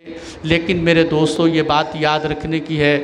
लेकिन मेरे दोस्तों, ये बात याद रखने की है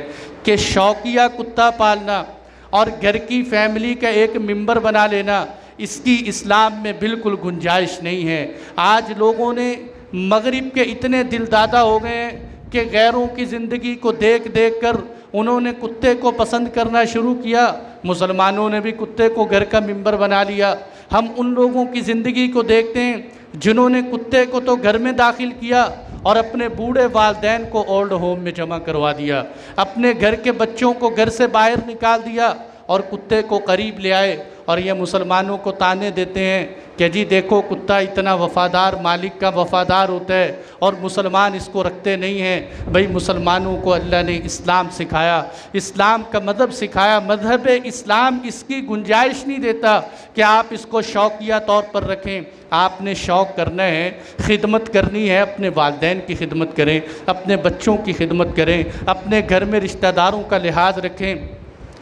कि शौकिया कुत्ता पालना और घर की फैमिली का एक मेंबर बना लेना, इसकी इस्लाम में बिल्कुल गुंजाइश नहीं है। आज लोगों ने मगरिब के इतने दिलदादा हो गए हैं कि गैरों की ज़िंदगी को देख देख कर उन्होंने कुत्ते को पसंद करना शुरू किया। मुसलमानों ने भी कुत्ते को घर का मेंबर बना लिया। हम उन लोगों की ज़िंदगी को देखते हैं जिन्होंने कुत्ते को तो घर में दाखिल किया और अपने बूढ़े वालदैन को ओल्ड होम में जमा करवा दिया, अपने घर के बच्चों को घर से बाहर निकाल दिया और कुत्ते को करीब ले आए। और ये मुसलमानों को ताने देते हैं कि जी देखो, कुत्ता इतना वफ़ादार, मालिक का वफ़ादार होता है और मुसलमान इसको रखते नहीं हैं। भाई, मुसलमानों को अल्लाह ने इस्लाम सिखाया, इस्लाम का मज़हब सिखाया। मज़हब इस्लाम इसकी गुंजाइश नहीं देता कि आप इसको शौकिया तौर पर रखें। आपने शौक़ करना है, खिदमत करनी है, अपने वालिदैन की खिदमत करें, अपने बच्चों की खिदमत करें, अपने घर में रिश्तेदारों का लिहाज रखें।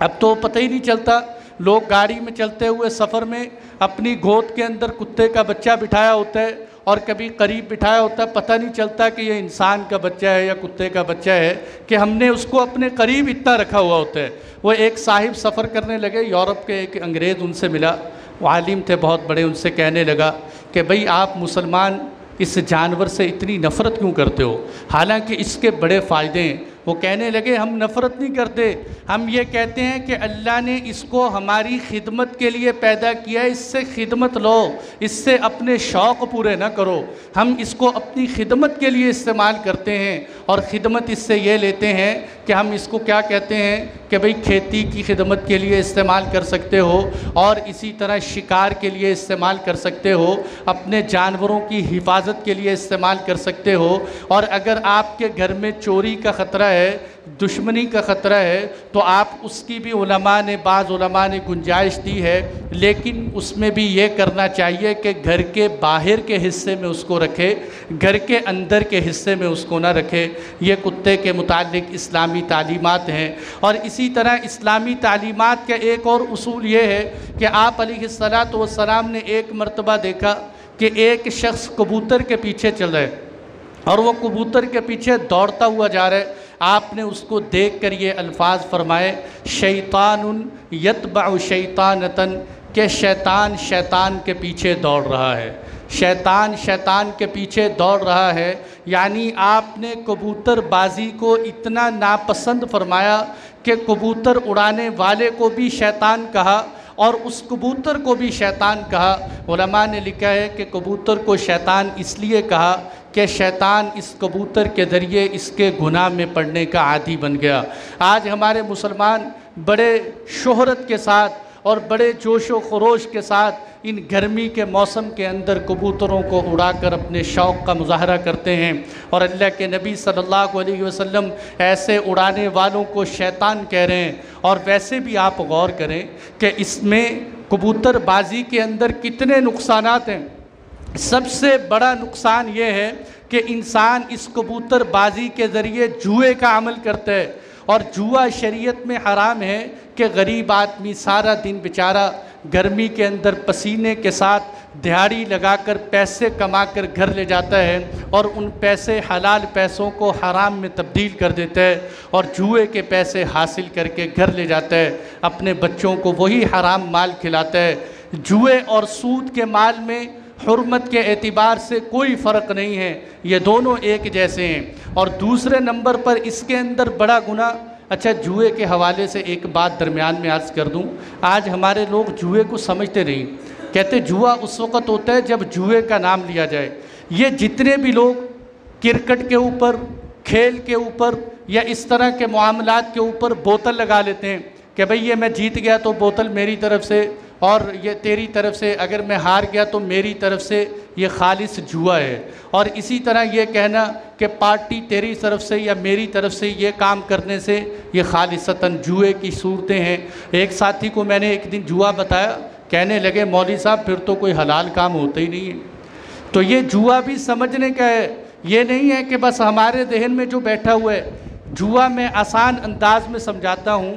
अब तो पता ही नहीं चलता, लोग गाड़ी में चलते हुए सफ़र में अपनी गोद के अंदर कुत्ते का बच्चा बिठाया होता है और कभी करीब बिठाया होता है, पता नहीं चलता कि ये इंसान का बच्चा है या कुत्ते का बच्चा है कि हमने उसको अपने करीब इतना रखा हुआ होता है। वो एक साहिब सफ़र करने लगे, यूरोप के एक अंग्रेज़ उनसे मिला, वो आलिम थे बहुत बड़े, उनसे कहने लगा कि भाई आप मुसलमान इस जानवर से इतनी नफ़रत क्यों करते हो, हालांकि इसके बड़े फ़ायदे हैं। वो कहने लगे हम नफ़रत नहीं करते, हम ये कहते हैं कि अल्लाह ने इसको हमारी खिदमत के लिए पैदा किया है, इससे खिदमत लो, इससे अपने शौक़ पूरे ना करो। हम इसको अपनी खिदमत के लिए इस्तेमाल करते हैं और ख़िदमत इससे ये लेते हैं कि हम इसको क्या कहते हैं कि भाई खेती की खिदमत के लिए इस्तेमाल कर सकते हो और इसी तरह शिकार के लिए इस्तेमाल कर सकते हो, अपने जानवरों की हिफाजत के लिए इस्तेमाल कर सकते हो। और अगर आपके घर में चोरी का ख़तरा है, दुश्मनी का ख़तरा है, तो आप उसकी भी बाज़ उलमा ने गुंजाइश दी है, लेकिन उसमें भी ये करना चाहिए कि घर के बाहर के हिस्से में उसको रखे, घर के अंदर के हिस्से में उसको ना रखे। ये कुत्ते के मुतालिक इस्लामी तालीमात हैं। और इसी तरह इस्लामी तालीमात का एक और उसूल ये है कि आप अलैहिस्सलातु वस्सलाम ने एक मरतबा देखा कि एक शख्स कबूतर के पीछे चल रहा है और वो कबूतर के पीछे दौड़ता हुआ जा रहा है। आपने उसको देख कर ये अल्फाज फरमाए, शैतानुन यतबअ शैतानतन, के शैतान शैतान के पीछे दौड़ रहा है, शैतान शैतान के पीछे दौड़ रहा है। यानी आपने कबूतरबाजी को इतना नापसंद फरमाया कि कबूतर उड़ाने वाले को भी शैतान कहा और उस कबूतर को भी शैतान कहा। उलमा ने लिखा है कि कबूतर को शैतान इसलिए कहा कि शैतान इस कबूतर के ज़रिए इसके गुनाह में पड़ने का आदी बन गया। आज हमारे मुसलमान बड़े शोहरत के साथ और बड़े जोश व खरोश के साथ इन गर्मी के मौसम के अंदर कबूतरों को उड़ाकर अपने शौक़ का मुज़ाहरा करते हैं। और अल्लाह के नबी सल्लल्लाहु अलैहि वसल्लम ऐसे उड़ाने वालों को शैतान कह रहे हैं। और वैसे भी आप गौर करें कि इसमें कबूतरबाजी के अंदर कितने नुकसानात हैं। सबसे बड़ा नुकसान ये है कि इंसान इस कबूतरबाजी के ज़रिए जुए का अमल करता है और जुआ शरीयत में हराम है कि गरीब आदमी सारा दिन बेचारा गर्मी के अंदर पसीने के साथ दिहाड़ी लगाकर पैसे कमाकर घर ले जाता है और उन पैसे हलाल पैसों को हराम में तब्दील कर देता है और जुए के पैसे हासिल करके घर ले जाता है, अपने बच्चों को वही हराम माल खिलाता है। जुए और सूद के माल में हुर्मत के एतिबार से कोई फ़र्क नहीं है, ये दोनों एक जैसे हैं। और दूसरे नंबर पर इसके अंदर बड़ा गुनाह। अच्छा, जुए के हवाले से एक बात दरमियान में अर्ज़ कर दूं, आज हमारे लोग जुए को समझते नहीं, कहते जुआ उस वक़्त होता है जब जुए का नाम लिया जाए। ये जितने भी लोग क्रिकेट के ऊपर, खेल के ऊपर या इस तरह के मामलात के ऊपर बोतल लगा लेते हैं कि भाई ये मैं जीत गया तो बोतल मेरी तरफ से और ये तेरी तरफ से, अगर मैं हार गया तो मेरी तरफ से, ये खालिस जुआ है। और इसी तरह ये कहना कि पार्टी तेरी तरफ से या मेरी तरफ से, ये काम करने से ये खालिसतन जुए की सूरतें हैं। एक साथी को मैंने एक दिन जुआ बताया, कहने लगे मौलवी साहब फिर तो कोई हलाल काम होता ही नहीं है। तो ये जुआ भी समझने का है, ये नहीं है कि बस हमारे जहन में जो बैठा हुआ है। जुआ मैं आसान अंदाज में समझाता हूँ,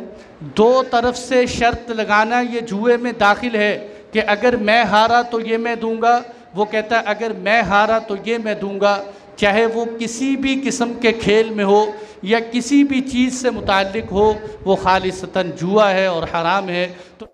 दो तरफ से शर्त लगाना ये जुए में दाखिल है कि अगर मैं हारा तो ये मैं दूंगा, वो कहता है अगर मैं हारा तो ये मैं दूंगा। चाहे वो किसी भी किस्म के खेल में हो या किसी भी चीज़ से मुताल्लिक़ हो, वो खालिसतन जुआ है और हराम है। तो